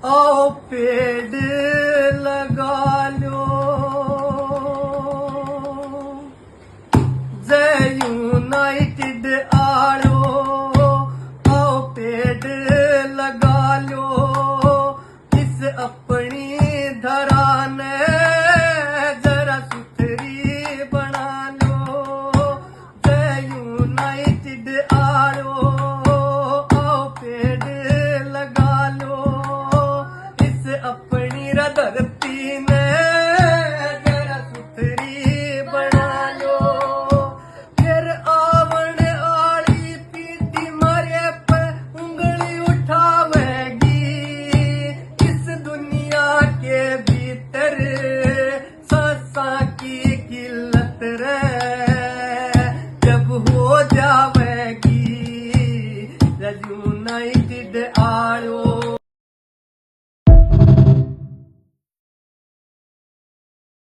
आओ पेड़ लगा लो, जय यूनाइटेड आलो, आओ पेड़ लगा लो, इस अपनी धरा ने